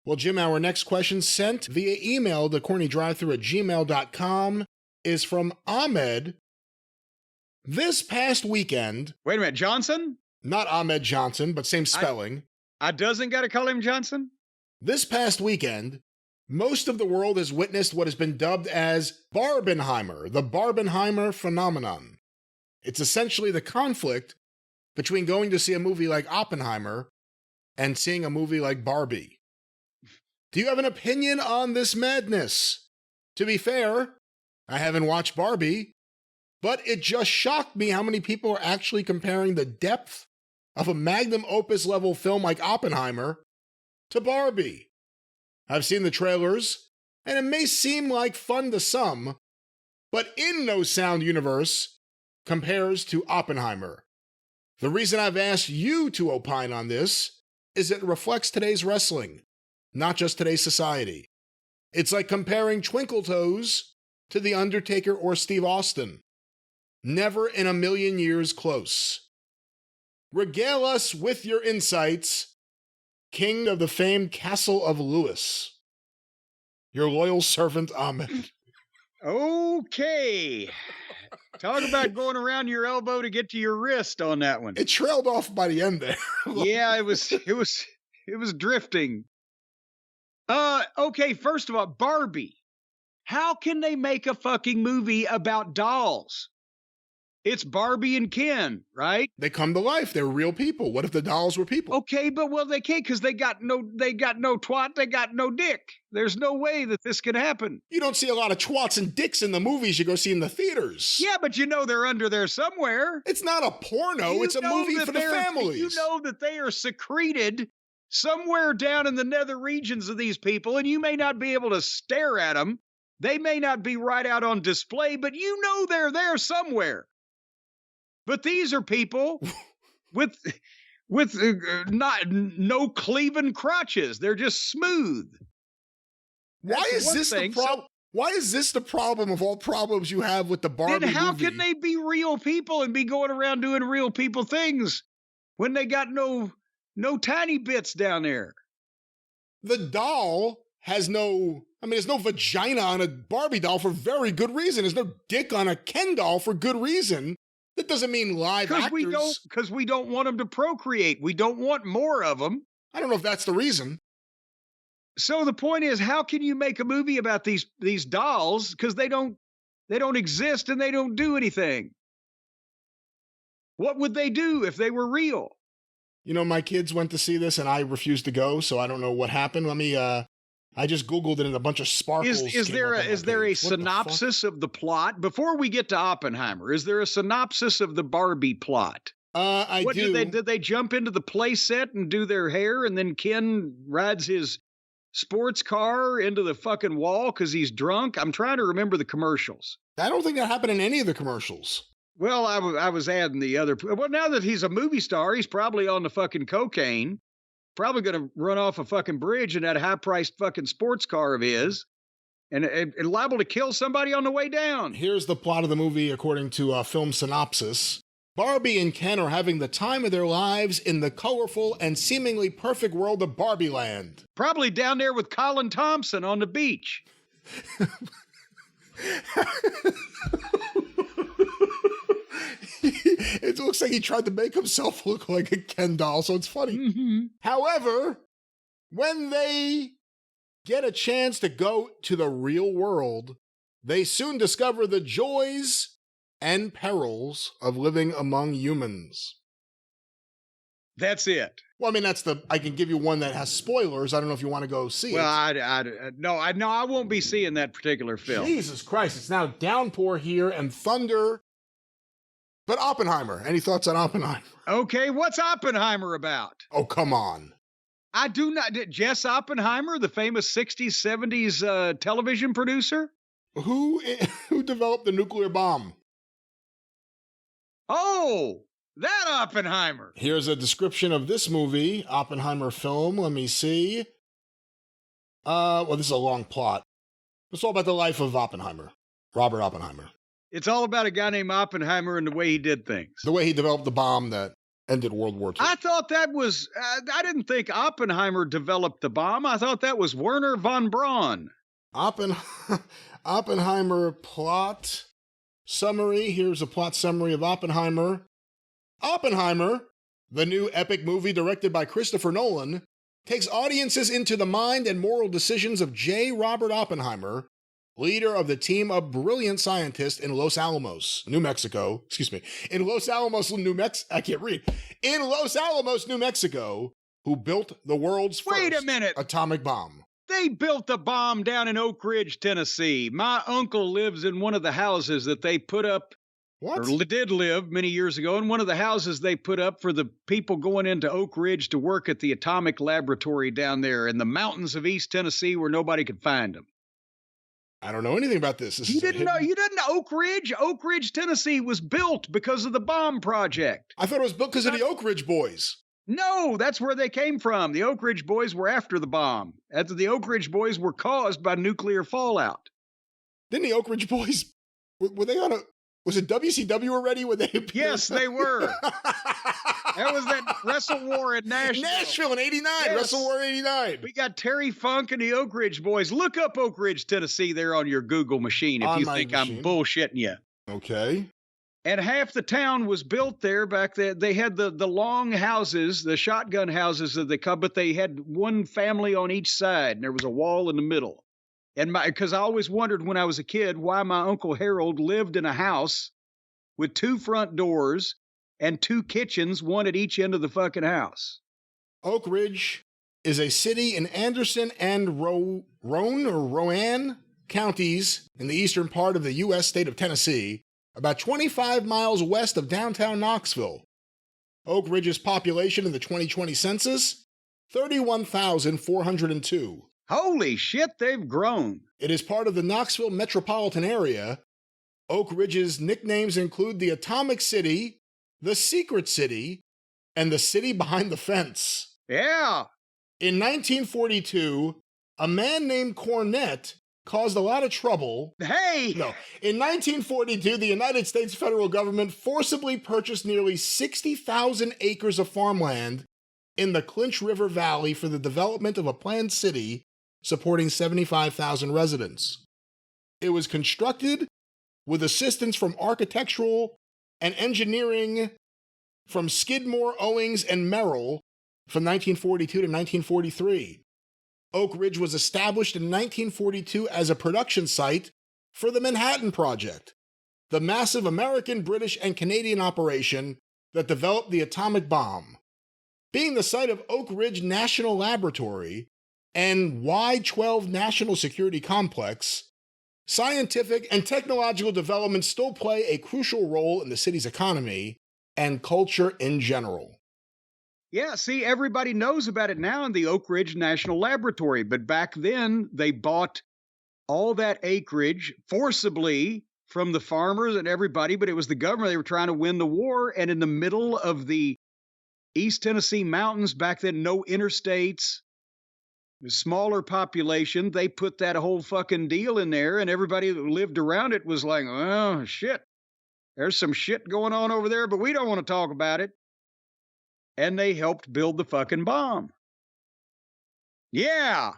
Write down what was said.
Well, Jim, our next question sent via email to CornyDriveThru@gmail.com is from Ahmed. This past weekend... Wait a minute, Johnson? Not Ahmed Johnson, but same spelling. I doesn't got to call him Johnson? This past weekend, most of the world has witnessed what has been dubbed as Barbenheimer, the Barbenheimer phenomenon. It's essentially the conflict between going to see a movie like Oppenheimer and seeing a movie like Barbie. Do you have an opinion on this madness? To be fair, I haven't watched Barbie, but it just shocked me how many people are actually comparing the depth of a magnum opus level film like Oppenheimer to Barbie. I've seen the trailers, and it may seem like fun to some, but in no sound universe compares to Oppenheimer. The reason I've asked you to opine on this is it reflects today's wrestling, not just today's society. It's like comparing Twinkle Toes to The Undertaker or Steve Austin. Never in a million years close. Regale us with your insights, King of the famed Castle of Lewis. Your loyal servant, Ahmed. Okay. Talk about going around your elbow to get to your wrist on that one. It trailed off by the end there. Yeah, it was drifting. Okay, first of all, Barbie. How can they make a fucking movie about dolls? It's Barbie and Ken, right? They come to life. They're real people. What if the dolls were people? Okay, but well, they can't because they got no twat, they got no dick. There's no way that this could happen. You don't see a lot of twats and dicks in the movies you go see in the theaters. Yeah, but you know they're under there somewhere. It's not a porno. It's a movie for the families. You know that they are secreted somewhere down in the nether regions of these people, and you may not be able to stare at them. They may not be right out on display, but you know they're there somewhere. But these are people with no cleaving crotches. They're just smooth. Why is this the problem? Why is this the problem of all problems you have with the Barbie movie? Then how can they be real people and be going around doing real people things when they got no tiny bits down there? The doll has there's no vagina on a Barbie doll for very good reason. There's no dick on a Ken doll for good reason. That doesn't mean live actors. Because we don't want them to procreate. We don't want more of them. I don't know if that's the reason. So the point is, how can you make a movie about these dolls? Because they don't exist and they don't do anything. What would they do if they were real? You know, my kids went to see this and I refused to go, so I don't know what happened. Let me I just Googled it and a bunch of sparkles. Is there a synopsis of the plot? Before we get to Oppenheimer, is there a synopsis of the Barbie plot? I do. Did they jump into the play set and do their hair and then Ken rides his sports car into the fucking wall because he's drunk? I'm trying to remember the commercials. I don't think that happened in any of the commercials. Well, I was adding the other. Well, now that he's a movie star, he's probably on the fucking cocaine. Probably going to run off a fucking bridge in that high-priced fucking sports car of his and liable to kill somebody on the way down. Here's the plot of the movie according to Film Synopsis. Barbie and Ken are having the time of their lives in the colorful and seemingly perfect world of Barbie Land. Probably down there with Colin Thompson on the beach. It looks like he tried to make himself look like a Ken doll, so it's funny. Mm-hmm. However, when they get a chance to go to the real world, they soon discover the joys and perils of living among humans. That's it. Well, I mean, I can give you one that has spoilers. I don't know if you want to go see it. Well, I won't be seeing that particular film. Jesus Christ, it's now downpour here and thunder. But Oppenheimer, any thoughts on Oppenheimer? Okay, what's Oppenheimer about? Oh, come on. I do not. Jess Oppenheimer, the famous 60s, 70s television producer? Who developed the nuclear bomb? Oh, that Oppenheimer. Here's a description of this movie, Oppenheimer film. Let me see. Well, this is a long plot. It's all about the life of Oppenheimer, Robert Oppenheimer. It's all about a guy named Oppenheimer and the way he did things. The way he developed the bomb that ended World War II. I thought that was, I didn't think Oppenheimer developed the bomb. I thought that was Werner von Braun. Oppenheimer plot summary. Here's a plot summary of Oppenheimer. Oppenheimer, the new epic movie directed by Christopher Nolan, takes audiences into the mind and moral decisions of J. Robert Oppenheimer, leader of the team of brilliant scientists in Los Alamos, New Mexico. In Los Alamos, New Mexico, who built the world's first atomic bomb. They built the bomb down in Oak Ridge, Tennessee. My uncle lives in one of the houses that they put up, or did live many years ago, in one of the houses they put up for the people going into Oak Ridge to work at the atomic laboratory down there in the mountains of East Tennessee where nobody could find them. I don't know anything about this. You didn't know Oak Ridge? Oak Ridge, Tennessee was built because of the bomb project. I thought it was built because of the Oak Ridge Boys. No, that's where they came from. The Oak Ridge Boys were after the bomb. After the Oak Ridge Boys were caused by nuclear fallout. Didn't the Oak Ridge Boys, were they on was it WCW already when they appeared? Yes, they were. That was that Wrestle War in Nashville. Nashville in 89, yes. Wrestle War 89. We got Terry Funk and the Oak Ridge Boys. Look up Oak Ridge, Tennessee there on your Google machine if you think I'm bullshitting you. Okay. And half the town was built there back then. They had the long houses, the shotgun houses that they call, but they had one family on each side, and there was a wall in the middle. And because I always wondered when I was a kid why my Uncle Harold lived in a house with 2 front doors and 2 kitchens, one at each end of the fucking house. Oak Ridge is a city in Anderson and Rowan counties in the eastern part of the U.S. state of Tennessee, about 25 miles west of downtown Knoxville. Oak Ridge's population in the 2020 census, 31,402. Holy shit, they've grown. It is part of the Knoxville metropolitan area. Oak Ridge's nicknames include the Atomic City, the Secret City, and the City Behind the Fence. Yeah. In 1942, a man named Cornette caused a lot of trouble. Hey! No. In 1942, the United States federal government forcibly purchased nearly 60,000 acres of farmland in the Clinch River Valley for the development of a planned city supporting 75,000 residents. It was constructed with assistance from architectural and engineering from Skidmore, Owings, and Merrill from 1942 to 1943. Oak Ridge was established in 1942 as a production site for the Manhattan Project, the massive American, British, and Canadian operation that developed the atomic bomb. Being the site of Oak Ridge National Laboratory and Y-12 National Security Complex, scientific and technological developments still play a crucial role in the city's economy and culture in general. Yeah, see, everybody knows about it now in the Oak Ridge National Laboratory, but back then they bought all that acreage forcibly from the farmers and everybody, but it was the government. They were trying to win the war, and in the middle of the East Tennessee mountains, back then, no interstates, smaller population, they put that whole fucking deal in there, and everybody that lived around it was like, oh, shit, there's some shit going on over there, but we don't want to talk about it. And they helped build the fucking bomb. Yeah.